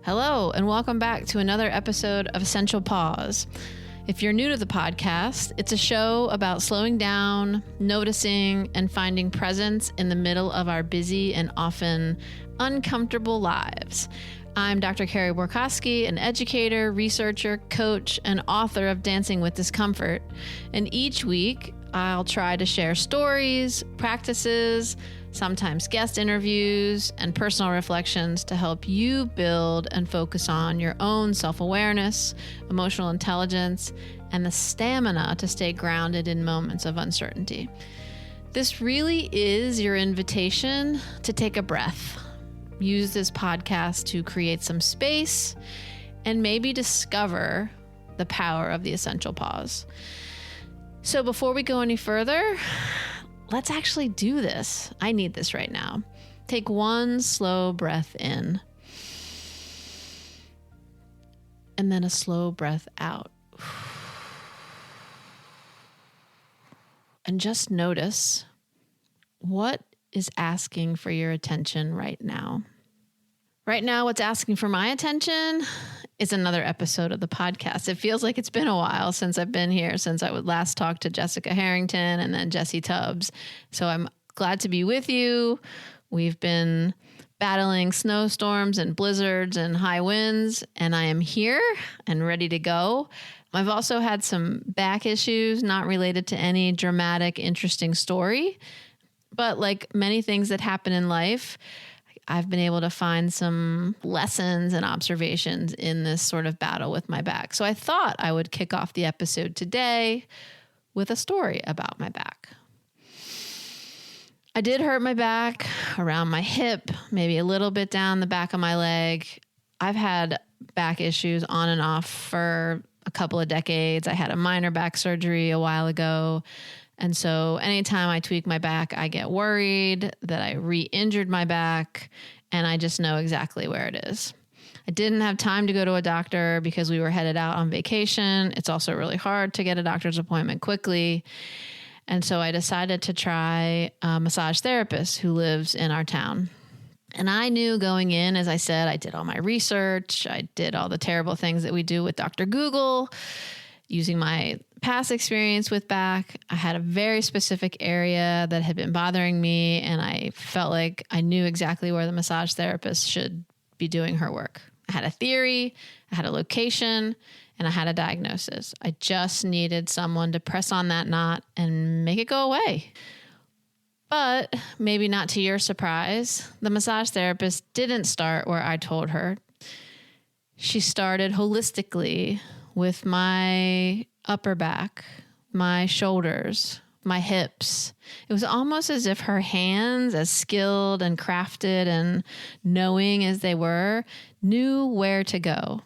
Hello, and welcome back to another episode of Essential Pause. If you're new to the podcast, it's a show about slowing down, noticing, and finding presence in the middle of our busy and often uncomfortable lives. I'm Dr. Carey, an educator, researcher, coach, and author of Dancing with Discomfort. And each week, I'll try to share stories, practices, sometimes guest interviews, and personal reflections to help you build and focus on your own self-awareness, emotional intelligence, and the stamina to stay grounded in moments of uncertainty. This really is your invitation to take a breath. Use this podcast to create some space and maybe discover the power of the essential pause. So before we go any further, let's actually do this. I need this right now. Take one slow breath in and then a slow breath out. And just notice what is asking for your attention right now. Right now, what's asking for my attention is another episode of the podcast. It feels like it's been a while since I've been here, since I would last talk to Jessica Harrington and then Jessie Tubbs. So I'm glad to be with you. We've been battling snowstorms and blizzards and high winds, and I am here and ready to go. I've also had some back issues, not related to any dramatic, interesting story. But like many things that happen in life, I've been able to find some lessons and observations in this sort of battle with my back. So I thought I would kick off the episode today with a story about my back. I did hurt my back around my hip, maybe a little bit down the back of my leg. I've had back issues on and off for a couple of decades. I had a minor back surgery a while ago. And so anytime I tweak my back, I get worried that I re-injured my back, and I just know exactly where it is. I didn't have time to go to a doctor because we were headed out on vacation. It's also really hard to get a doctor's appointment quickly. And so I decided to try a massage therapist who lives in our town. And I knew going in, as I said, I did all my research. I did all the terrible things that we do with Dr. Google. Using my past experience with back, I had a very specific area that had been bothering me, and I felt like I knew exactly where the massage therapist should be doing her work. I had a theory, I had a location, and I had a diagnosis. I just needed someone to press on that knot and make it go away. But maybe not to your surprise, the massage therapist didn't start where I told her. She started holistically with my upper back, my shoulders, my hips. It was almost as if her hands, as skilled and crafted and knowing as they were, knew where to go.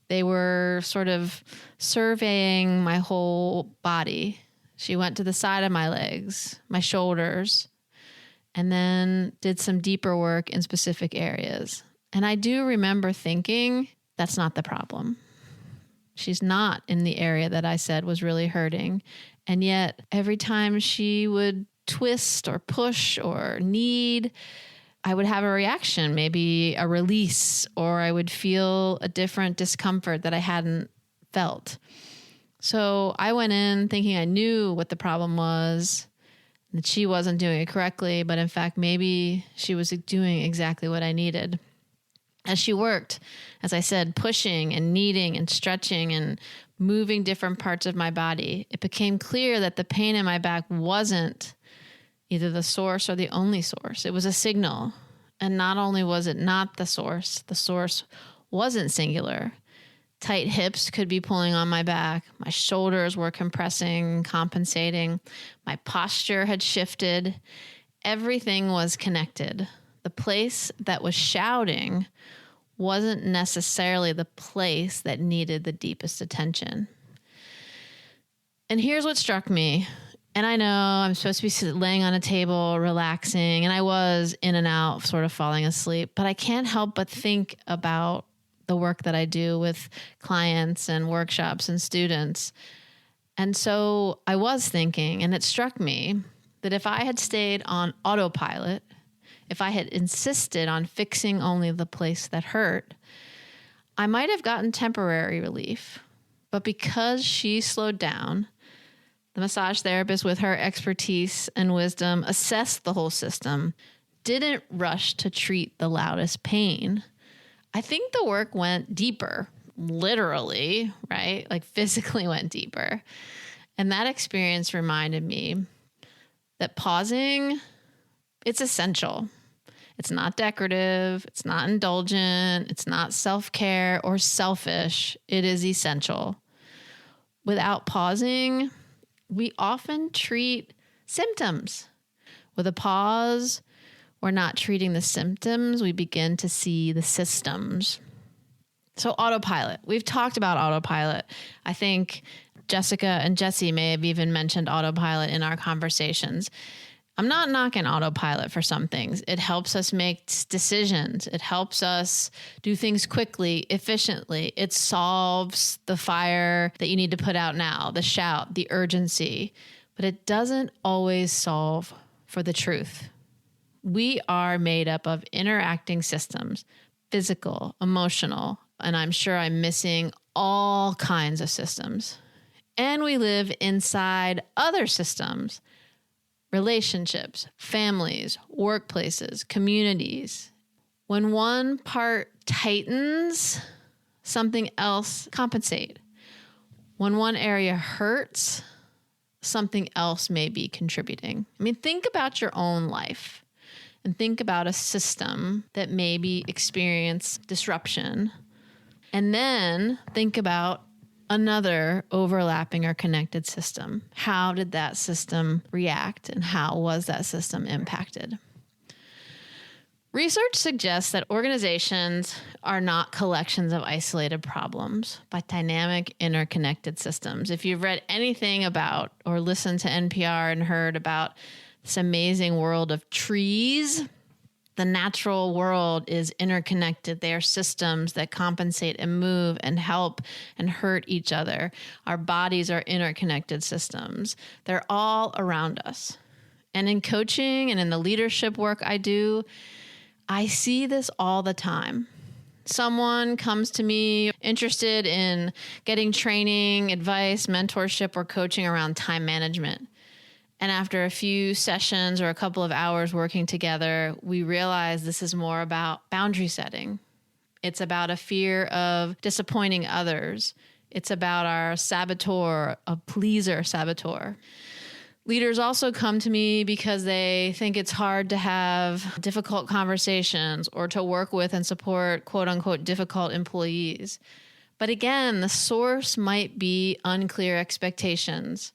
They were sort of surveying my whole body. She went to the side of my legs, my shoulders, and then did some deeper work in specific areas. And I do remember thinking, that's not the problem. She's not in the area that I said was really hurting. And yet every time she would twist or push or knead, I would have a reaction, maybe a release, or I would feel a different discomfort that I hadn't felt. So I went in thinking I knew what the problem was, that she wasn't doing it correctly, but in fact, maybe she was doing exactly what I needed. As she worked, as I said, pushing and kneading and stretching and moving different parts of my body, it became clear that the pain in my back wasn't either the source or the only source. It was a signal. And not only was it not the source wasn't singular. Tight hips could be pulling on my back. My shoulders were compressing, compensating. My posture had shifted. Everything was connected. The place that was shouting wasn't necessarily the place that needed the deepest attention. And here's what struck me. And I know I'm supposed to be laying on a table, relaxing, and I was in and out, sort of falling asleep, but I can't help but think about the work that I do with clients and workshops and students. And so I was thinking, and it struck me that if I had stayed on autopilot, if I had insisted on fixing only the place that hurt, I might have gotten temporary relief, but because she slowed down, the massage therapist with her expertise and wisdom assessed the whole system, didn't rush to treat the loudest pain. I think the work went deeper, literally, right? Like physically went deeper. And that experience reminded me that pausing, it's essential. It's not decorative. It's not indulgent. It's not self-care or selfish. It is essential. Without pausing, we often treat symptoms. With a pause, we're not treating the symptoms. We begin to see the systems. So autopilot. We've talked about autopilot. I think Jessica and Jesse may have even mentioned autopilot in our conversations. I'm not knocking autopilot for some things. It helps us make decisions. It helps us do things quickly, efficiently. It solves the fire that you need to put out now, the shout, the urgency. But it doesn't always solve for the truth. We are made up of interacting systems, physical, emotional, and I'm sure I'm missing all kinds of systems. And we live inside other systems. Relationships, families, workplaces, communities. When one part tightens, something else compensates. When one area hurts, something else may be contributing. I mean, think about your own life and think about a system that maybe experienced disruption. And then think about another overlapping or connected system. How did that system react and how was that system impacted? Research suggests that organizations are not collections of isolated problems, but dynamic, interconnected systems. If you've read anything about or listened to NPR and heard about this amazing world of trees, the natural world is interconnected. They are systems that compensate and move and help and hurt each other. Our bodies are interconnected systems. They're all around us. And in coaching and in the leadership work I do, I see this all the time. Someone comes to me interested in getting training, advice, mentorship, or coaching around time management. And after a few sessions or a couple of hours working together, we realize this is more about boundary setting. It's about a fear of disappointing others. It's about our saboteur, a pleaser saboteur. Leaders also come to me because they think it's hard to have difficult conversations or to work with and support quote unquote difficult employees. But again, the source might be unclear expectations,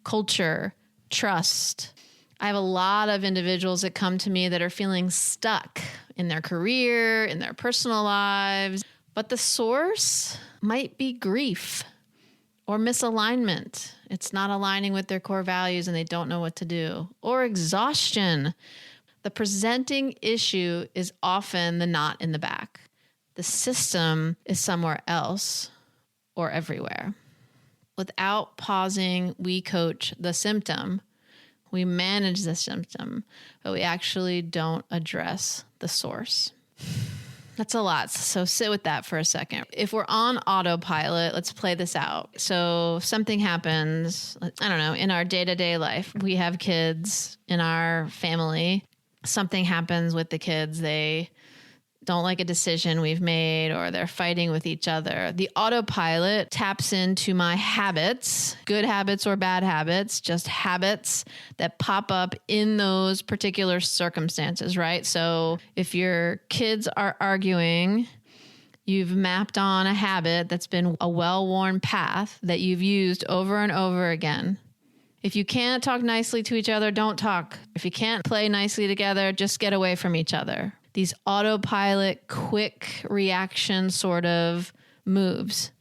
culture, trust. I have a lot of individuals that come to me that are feeling stuck in their career, in their personal lives, but the source might be grief or misalignment. It's not aligning with their core values and they don't know what to do, or exhaustion. The presenting issue is often the knot in the back. The system is somewhere else or everywhere. Without pausing, we coach the symptom. We manage the symptom, but we actually don't address the source. That's a lot. So sit with that for a second. If we're on autopilot, let's play this out. So something happens, I don't know, in our day-to-day life. We have kids in our family. Something happens with the kids. They don't like a decision we've made or they're fighting with each other. The autopilot taps into my habits, good habits or bad habits, just habits that pop up in those particular circumstances, right? So if your kids are arguing, you've mapped on a habit that's been a well-worn path that you've used over and over again. If you can't talk nicely to each other, don't talk. If you can't play nicely together, just get away from each other. These autopilot, quick reaction sort of moves.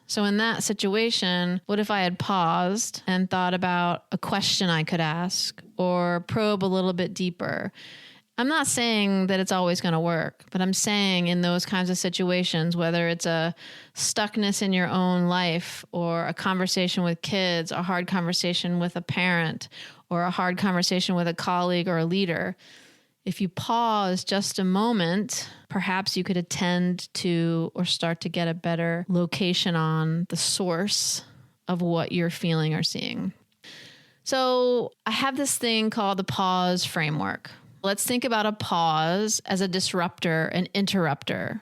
So in that situation, what if I had paused and thought about a question I could ask or probe a little bit deeper? I'm not saying that it's always going to work, but I'm saying in those kinds of situations, whether it's a stuckness in your own life or a conversation with kids, a hard conversation with a parent, or a hard conversation with a colleague or a leader, If you pause just a moment, perhaps you could attend to or start to get a better location on the source of what you're feeling or seeing. So I have this thing called the pause framework. Let's think about a pause as a disruptor, an interrupter.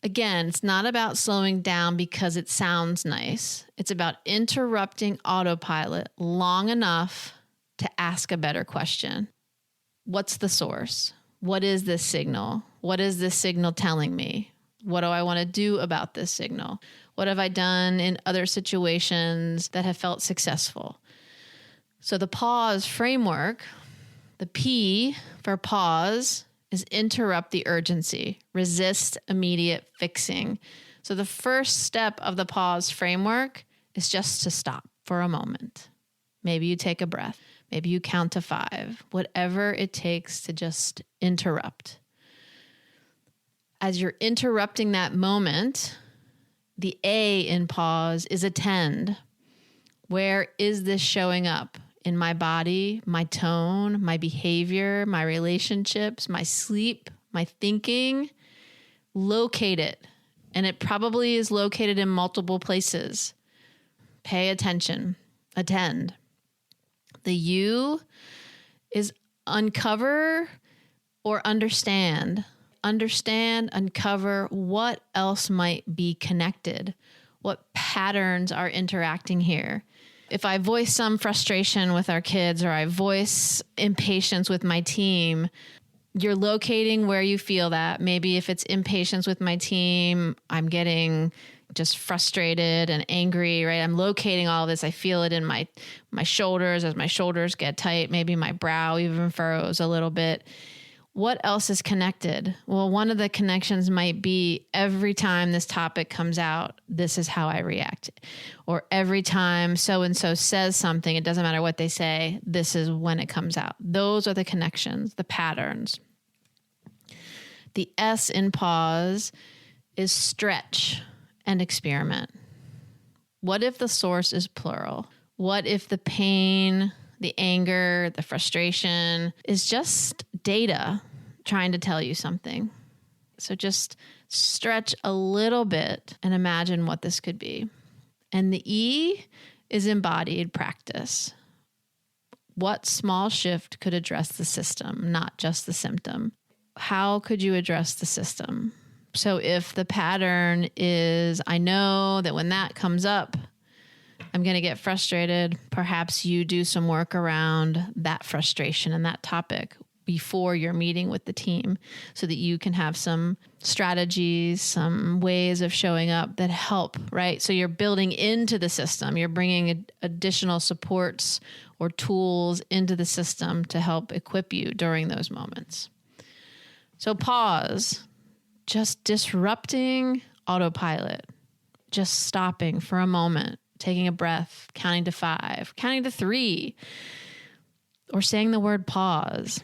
Again, it's not about slowing down because it sounds nice. It's about interrupting autopilot long enough to ask a better question. What's the source? What is this signal? What is this signal telling me? What do I want to do about this signal? What have I done in other situations that have felt successful? So the pause framework, the P for pause, is interrupt the urgency, resist immediate fixing. So the first step of the pause framework is just to stop for a moment. Maybe you take a breath. Maybe you count to 5, whatever it takes to just interrupt. As you're interrupting that moment, the A in pause is attend. Where is this showing up? In my body, my tone, my behavior, my relationships, my sleep, my thinking? Locate it. And it probably is located in multiple places. Pay attention. Attend. The U is uncover or understand. Understand, uncover what else might be connected. What patterns are interacting here? If I voice some frustration with our kids or I voice impatience with my team, you're locating where you feel that. Maybe if it's impatience with my team, I'm getting just frustrated and angry, right? I'm locating all this. I feel it in my shoulders as my shoulders get tight. Maybe my brow even furrows a little bit. What else is connected? Well, one of the connections might be every time this topic comes out, this is how I react. Or every time so-and-so says something, it doesn't matter what they say, this is when it comes out. Those are the connections, the patterns. The S in pause is stretch and experiment. What if the source is plural? What if the pain, the anger, the frustration is just data trying to tell you something? So just stretch a little bit and imagine what this could be. And the E is embodied practice. What small shift could address the system, not just the symptom? How could you address the system? So if the pattern is, I know that when that comes up, I'm going to get frustrated, perhaps you do some work around that frustration and that topic before you're meeting with the team so that you can have some strategies, some ways of showing up that help, right? So you're building into the system. You're bringing additional supports or tools into the system to help equip you during those moments. So pause, just disrupting autopilot, just stopping for a moment, taking a breath, counting to 5, counting to 3, or saying the word pause.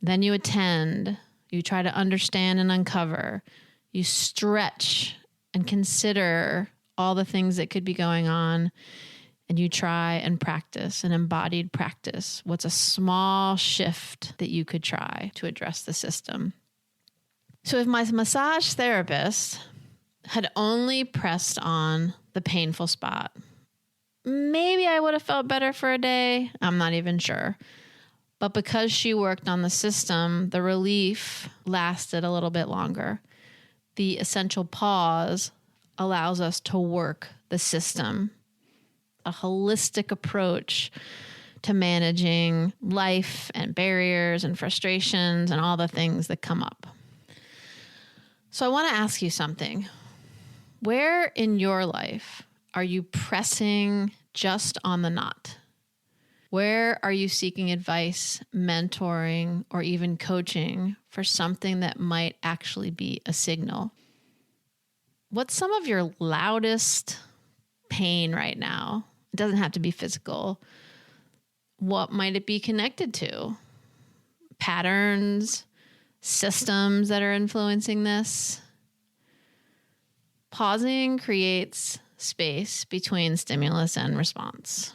Then you attend, you try to understand and uncover, you stretch and consider all the things that could be going on, and you try and practice an embodied practice. What's a small shift that you could try to address the system? So if my massage therapist had only pressed on the painful spot, maybe I would have felt better for a day. I'm not even sure. But because she worked on the system, the relief lasted a little bit longer. The essential pause allows us to work the system, a holistic approach to managing life and barriers and frustrations and all the things that come up. So I want to ask you something. Where in your life are you pressing just on the knot? Where are you seeking advice, mentoring, or even coaching for something that might actually be a signal? What's some of your loudest pain right now? It doesn't have to be physical. What might it be connected to? Patterns, systems that are influencing this? Pausing creates space between stimulus and response.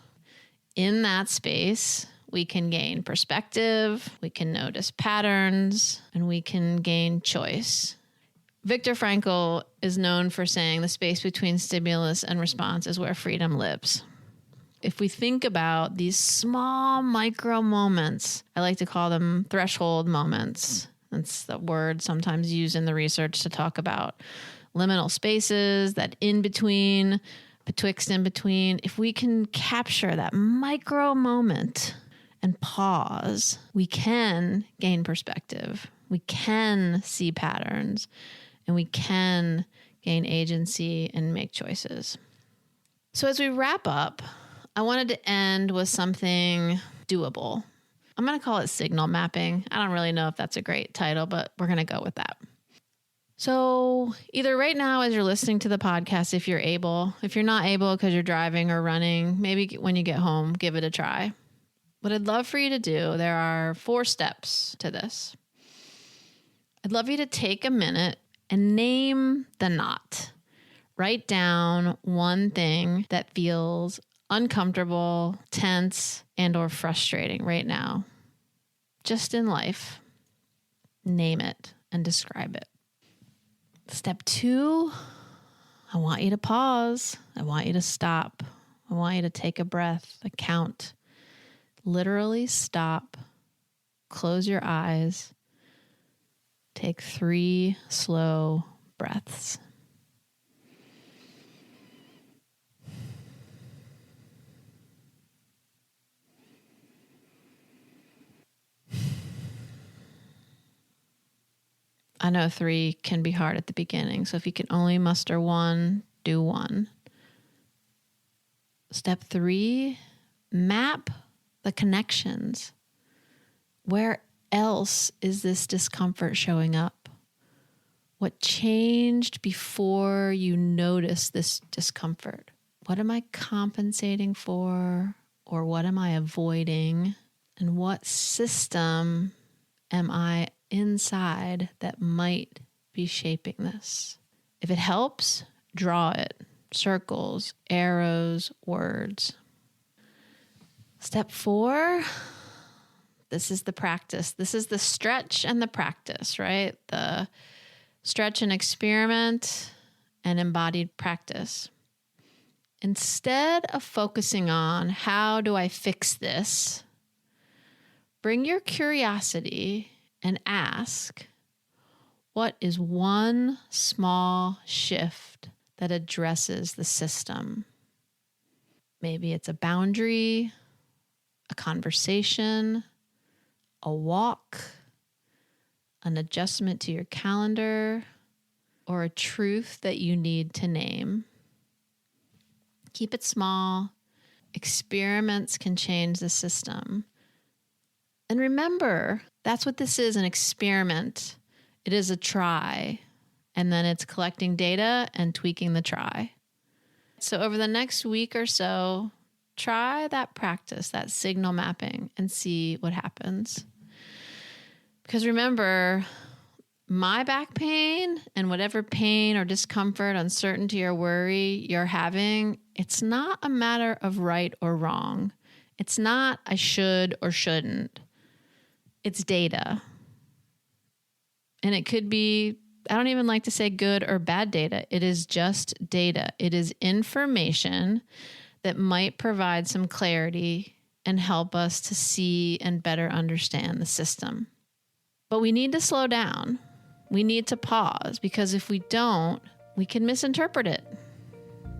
In that space, we can gain perspective, we can notice patterns, and we can gain choice. Viktor Frankl is known for saying the space between stimulus and response is where freedom lives. If we think about these small micro moments, I like to call them threshold moments. That's the word sometimes used in the research to talk about liminal spaces, that in between, betwixt in between. If we can capture that micro moment and pause, we can gain perspective. We can see patterns, and we can gain agency and make choices. So as we wrap up, I wanted to end with something doable. I'm going to call it signal mapping. I don't really know if that's a great title, but we're going to go with that. So either right now as you're listening to the podcast, if you're able, if you're not able because you're driving or running, maybe when you get home, give it a try. What I'd love for you to do, there are 4 steps to this. I'd love you to take a minute and name the knot. Write down one thing that feels uncomfortable, tense, and or frustrating right now. Just in life. Name it and describe it. Step 2, I want you to pause. I want you to stop. I want you to take a breath, a count. Literally stop, close your eyes, take 3 slow breaths. I know 3 can be hard at the beginning, so if you can only muster 1, do 1. Step 3, map the connections. Where else is this discomfort showing up? What changed before you noticed this discomfort? What am I compensating for, or what am I avoiding? And what system am I inside that might be shaping this? If it helps, draw it. Circles, arrows, words. Step 4, this is the practice. This is the stretch and the practice, right? The stretch and experiment and embodied practice. Instead of focusing on how do I fix this, bring your curiosity and ask, what is one small shift that addresses the system? Maybe it's a boundary, a conversation, a walk, an adjustment to your calendar, or a truth that you need to name. Keep it small. Experiments can change the system. And remember, that's what this is, an experiment. It is a try, and then it's collecting data and tweaking the try. So over the next week or so, try that practice, that signal mapping, and see what happens. Because remember, my back pain and whatever pain or discomfort, uncertainty or worry you're having, it's not a matter of right or wrong. It's not I should or shouldn't. It's data. And it could be, I don't even like to say good or bad data. It is just data. It is information that might provide some clarity and help us to see and better understand the system. But we need to slow down. We need to pause, because if we don't, we can misinterpret it.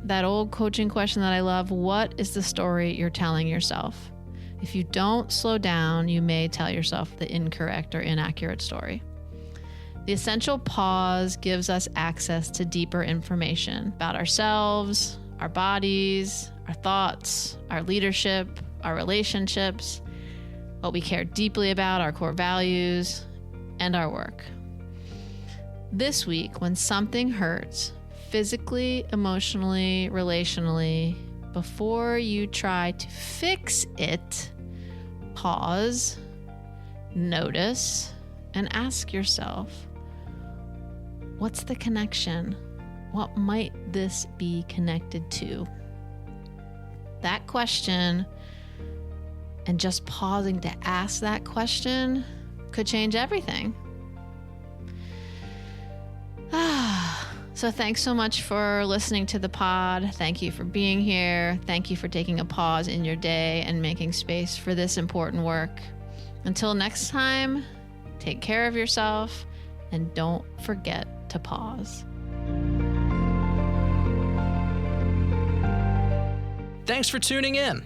That old coaching question that I love, what is the story you're telling yourself? If you don't slow down, you may tell yourself the incorrect or inaccurate story. The essential pause gives us access to deeper information about ourselves, our bodies, our thoughts, our leadership, our relationships, what we care deeply about, our core values, and our work. This week, when something hurts, physically, emotionally, relationally, before you try to fix it, pause, notice, and ask yourself, what's the connection? What might this be connected to? That question And just pausing to ask that question could change everything. So thanks so much for listening to the pod. Thank you for being here. Thank you for taking a pause in your day and making space for this important work. Until next time, take care of yourself and don't forget to pause. Thanks for tuning in.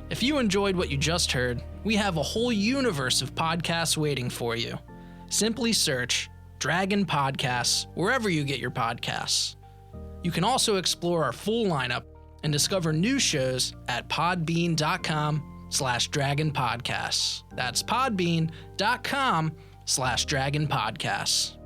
If you enjoyed what you just heard, we have a whole universe of podcasts waiting for you. Simply search Dragon Podcasts wherever you get your podcasts. You can also explore our full lineup and discover new shows at podbean.com/dragonpodcasts. That's podbean.com/dragonpodcasts.